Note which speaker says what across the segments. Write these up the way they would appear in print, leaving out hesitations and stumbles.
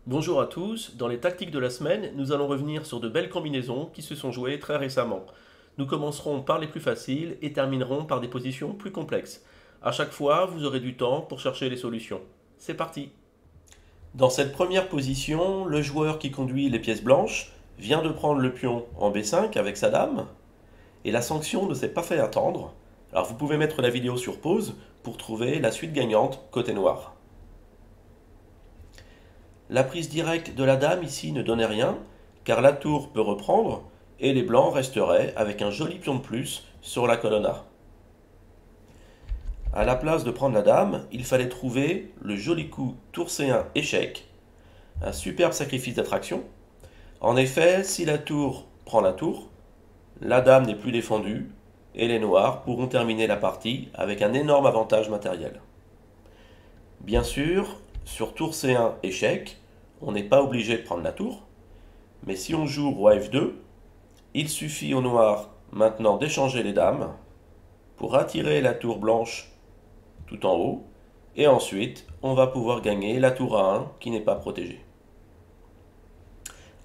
Speaker 1: Bonjour à tous, dans les tactiques de la semaine, nous allons revenir sur de belles combinaisons qui se sont jouées très récemment. Nous commencerons par les plus faciles et terminerons par des positions plus complexes. À chaque fois, vous aurez du temps pour chercher les solutions. C'est parti. Dans cette première position, le joueur qui conduit les pièces blanches vient de prendre le pion en B5 avec sa dame, et la sanction ne s'est pas fait attendre. Alors vous pouvez mettre la vidéo sur pause pour trouver la suite gagnante côté noir. La prise directe de la dame ici ne donnait rien, car la tour peut reprendre, et les blancs resteraient avec un joli pion de plus sur la colonne A. À la place de prendre la dame, il fallait trouver le joli coup tour C1 échec, un superbe sacrifice d'attraction. En effet, si la tour prend la tour, la dame n'est plus défendue, et les noirs pourront terminer la partie avec un énorme avantage matériel. Bien sûr, sur tour C1 échec, on n'est pas obligé de prendre la tour, mais si on joue roi F2, il suffit au noir maintenant d'échanger les dames pour attirer la tour blanche tout en haut, et ensuite on va pouvoir gagner la tour A1 qui n'est pas protégée.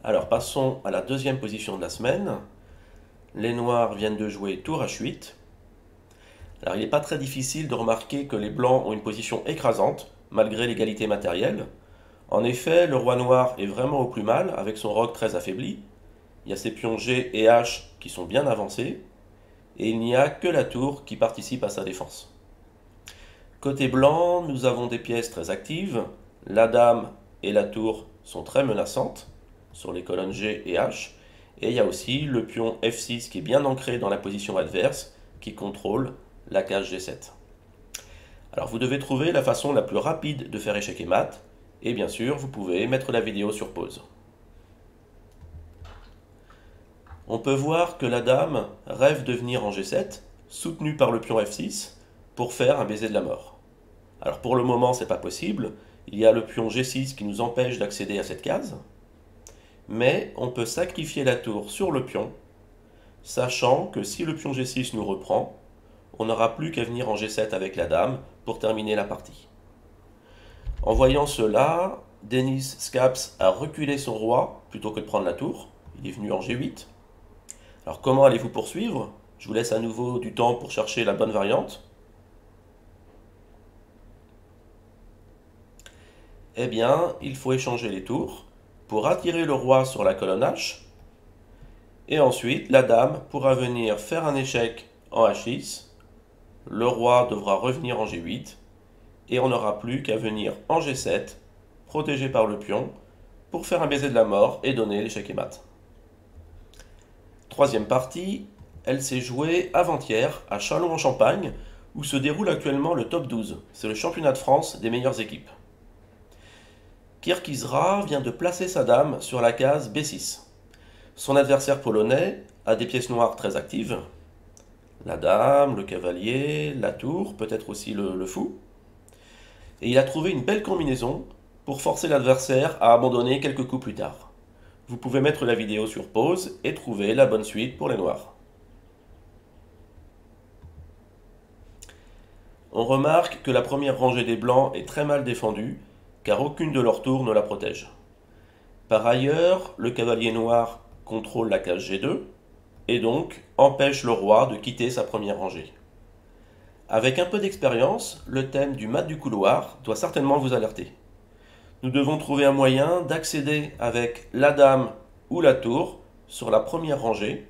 Speaker 1: Alors passons à la deuxième position de la semaine. Les noirs viennent de jouer tour H8. Alors il n'est pas très difficile de remarquer que les blancs ont une position écrasante, malgré l'égalité matérielle. En effet, le roi noir est vraiment au plus mal, avec son roc très affaibli. Il y a ses pions G et H qui sont bien avancés, et il n'y a que la tour qui participe à sa défense. Côté blanc, nous avons des pièces très actives. La dame et la tour sont très menaçantes sur les colonnes G et H, et il y a aussi le pion F6 qui est bien ancré dans la position adverse, qui contrôle la case G7. Alors vous devez trouver la façon la plus rapide de faire échec et mat, et bien sûr vous pouvez mettre la vidéo sur pause. On peut voir que la dame rêve de venir en G7, soutenue par le pion F6, pour faire un baiser de la mort. Alors pour le moment c'est pas possible, il y a le pion G6 qui nous empêche d'accéder à cette case, mais on peut sacrifier la tour sur le pion, sachant que si le pion G6 nous reprend, on n'aura plus qu'à venir en G7 avec la dame pour terminer la partie. En voyant cela, Denis Scaps a reculé son roi plutôt que de prendre la tour. Il est venu en G8. Alors comment allez-vous poursuivre? Je vous laisse à nouveau du temps pour chercher la bonne variante. Eh bien, il faut échanger les tours pour attirer le roi sur la colonne H. Et ensuite, la dame pourra venir faire un échec en H6. Le roi devra revenir en G8. Et on n'aura plus qu'à venir en G7, protégé par le pion, pour faire un baiser de la mort et donner l'échec et mat. Troisième partie, elle s'est jouée avant-hier à Châlons-en-Champagne, où se déroule actuellement le top 12. C'est le championnat de France des meilleures équipes. Kirkizra vient de placer sa dame sur la case B6. Son adversaire polonais a des pièces noires très actives. La dame, le cavalier, la tour, peut-être aussi le fou. Et il a trouvé une belle combinaison pour forcer l'adversaire à abandonner quelques coups plus tard. Vous pouvez mettre la vidéo sur pause et trouver la bonne suite pour les noirs. On remarque que la première rangée des blancs est très mal défendue, car aucune de leurs tours ne la protège. Par ailleurs, le cavalier noir contrôle la case G2, et donc empêche le roi de quitter sa première rangée. Avec un peu d'expérience, le thème du mat du couloir doit certainement vous alerter. Nous devons trouver un moyen d'accéder avec la dame ou la tour sur la première rangée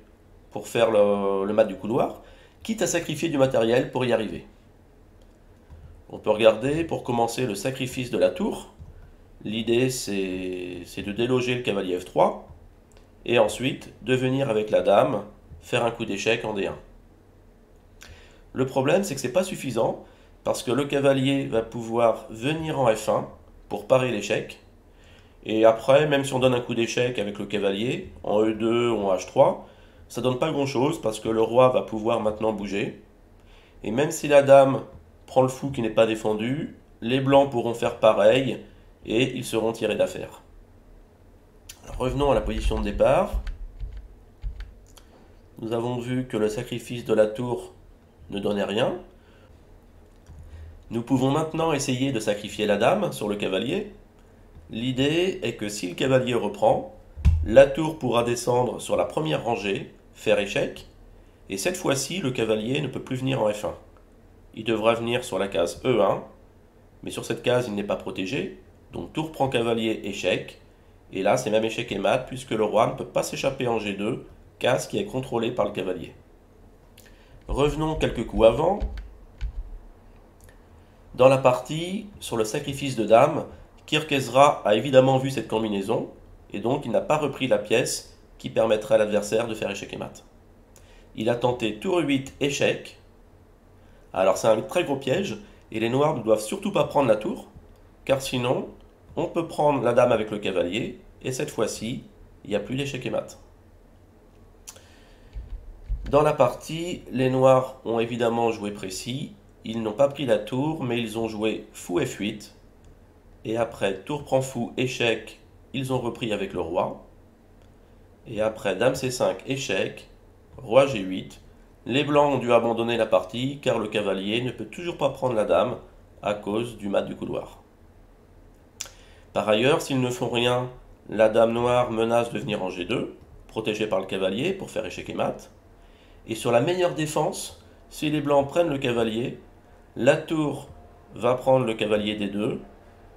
Speaker 1: pour faire le mat du couloir, quitte à sacrifier du matériel pour y arriver. On peut regarder pour commencer le sacrifice de la tour. L'idée c'est de déloger le cavalier F3 et ensuite de venir avec la dame faire un coup d'échec en D1. Le problème, c'est que ce n'est pas suffisant, parce que le cavalier va pouvoir venir en F1 pour parer l'échec. Et après, même si on donne un coup d'échec avec le cavalier, en E2 ou en H3, ça donne pas grand-chose, parce que le roi va pouvoir maintenant bouger. Et même si la dame prend le fou qui n'est pas défendu, les blancs pourront faire pareil, et ils seront tirés d'affaire. Revenons à la position de départ. Nous avons vu que le sacrifice de la tour ne donnait rien. Nous pouvons maintenant essayer de sacrifier la dame sur le cavalier. L'idée est que si le cavalier reprend, la tour pourra descendre sur la première rangée, faire échec, et cette fois-ci le cavalier ne peut plus venir en F1. Il devra venir sur la case E1, mais sur cette case il n'est pas protégé, donc tour prend cavalier, échec, et là c'est même échec et mat puisque le roi ne peut pas s'échapper en G2, case qui est contrôlée par le cavalier. Revenons quelques coups avant. Dans la partie, sur le sacrifice de dame, Kirk Ezra a évidemment vu cette combinaison, et donc il n'a pas repris la pièce qui permettrait à l'adversaire de faire échec et mat. Il a tenté tour 8, échec. Alors c'est un très gros piège, et les noirs ne doivent surtout pas prendre la tour, car sinon, on peut prendre la dame avec le cavalier, et cette fois-ci, il n'y a plus d'échec et mat. Dans la partie, les noirs ont évidemment joué précis, ils n'ont pas pris la tour, mais ils ont joué fou F8, et après tour prend fou, échec, ils ont repris avec le roi, et après dame C5, échec, roi G8, les blancs ont dû abandonner la partie car le cavalier ne peut toujours pas prendre la dame à cause du mat du couloir. Par ailleurs, s'ils ne font rien, la dame noire menace de venir en G2, protégée par le cavalier pour faire échec et mat. Et sur la meilleure défense, si les blancs prennent le cavalier, la tour va prendre le cavalier D2,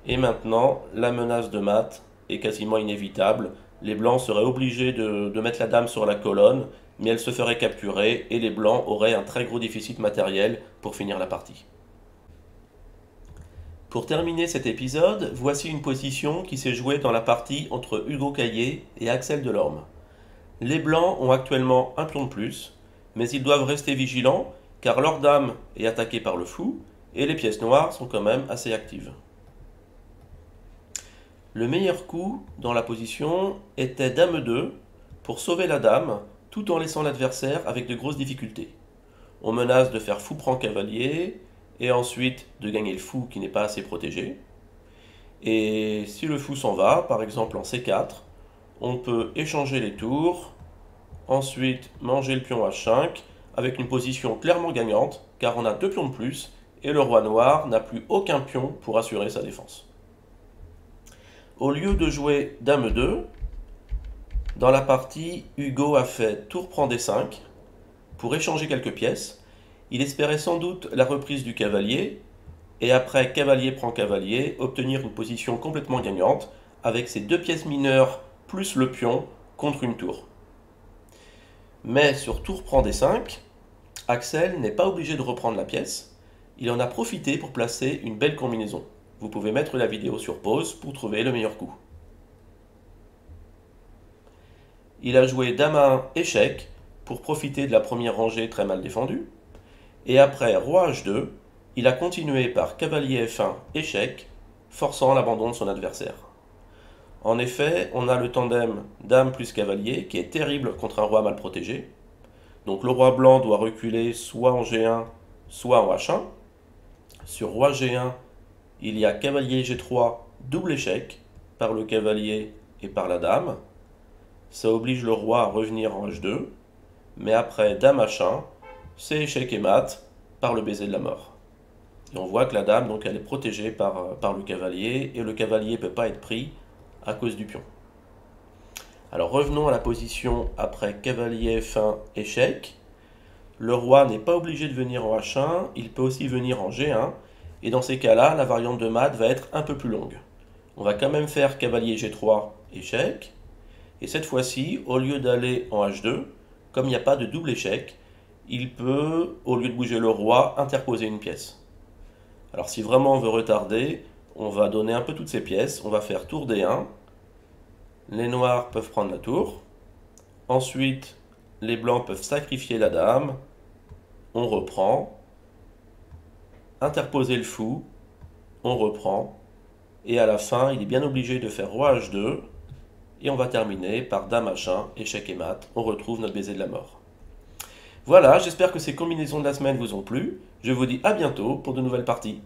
Speaker 1: et maintenant la menace de mat est quasiment inévitable. Les blancs seraient obligés de mettre la dame sur la colonne, mais elle se ferait capturer et les blancs auraient un très gros déficit matériel pour finir la partie. Pour terminer cet épisode, voici une position qui s'est jouée dans la partie entre Hugo Caillé et Axel Delorme. Les blancs ont actuellement un pion de plus, mais ils doivent rester vigilants car leur dame est attaquée par le fou et les pièces noires sont quand même assez actives. Le meilleur coup dans la position était dame 2 pour sauver la dame tout en laissant l'adversaire avec de grosses difficultés. On menace de faire fou prend cavalier et ensuite de gagner le fou qui n'est pas assez protégé. Et si le fou s'en va, par exemple en C4, on peut échanger les tours, ensuite manger le pion H5 avec une position clairement gagnante car on a 2 pions de plus et le roi noir n'a plus aucun pion pour assurer sa défense. Au lieu de jouer dame 2, dans la partie, Hugo a fait tour prend D5 pour échanger quelques pièces. Il espérait sans doute la reprise du cavalier et après cavalier prend cavalier, obtenir une position complètement gagnante avec ses 2 pièces mineures plus le pion contre une tour. Mais sur tour prend D5, Axel n'est pas obligé de reprendre la pièce. Il en a profité pour placer une belle combinaison. Vous pouvez mettre la vidéo sur pause pour trouver le meilleur coup. Il a joué dame à 1 échec pour profiter de la première rangée très mal défendue. Et après roi H2, il a continué par cavalier F1 échec, forçant l'abandon de son adversaire. En effet, on a le tandem dame plus cavalier qui est terrible contre un roi mal protégé. Donc le roi blanc doit reculer soit en G1, soit en H1. Sur roi G1, il y a cavalier G3, double échec par le cavalier et par la dame. Ça oblige le roi à revenir en H2, mais après dame H1, c'est échec et mat par le baiser de la mort. Et on voit que la dame, donc, elle est protégée par le cavalier, et le cavalier ne peut pas être pris à cause du pion. Alors revenons à la position après cavalier F1 échec. Le roi n'est pas obligé de venir en H1, il peut aussi venir en G1, et dans ces cas-là, la variante de mat va être un peu plus longue. On va quand même faire cavalier G3 échec, et cette fois-ci, au lieu d'aller en H2, comme il n'y a pas de double échec, il peut, au lieu de bouger le roi, interposer une pièce. Alors si vraiment on veut retarder, on va donner un peu toutes ces pièces, on va faire tour D1, les noirs peuvent prendre la tour, ensuite les blancs peuvent sacrifier la dame, on reprend, interposer le fou, on reprend, et à la fin il est bien obligé de faire roi H2, et on va terminer par dame H1, échec et mat, on retrouve notre baiser de la mort. Voilà, j'espère que ces combinaisons de la semaine vous ont plu, je vous dis à bientôt pour de nouvelles parties.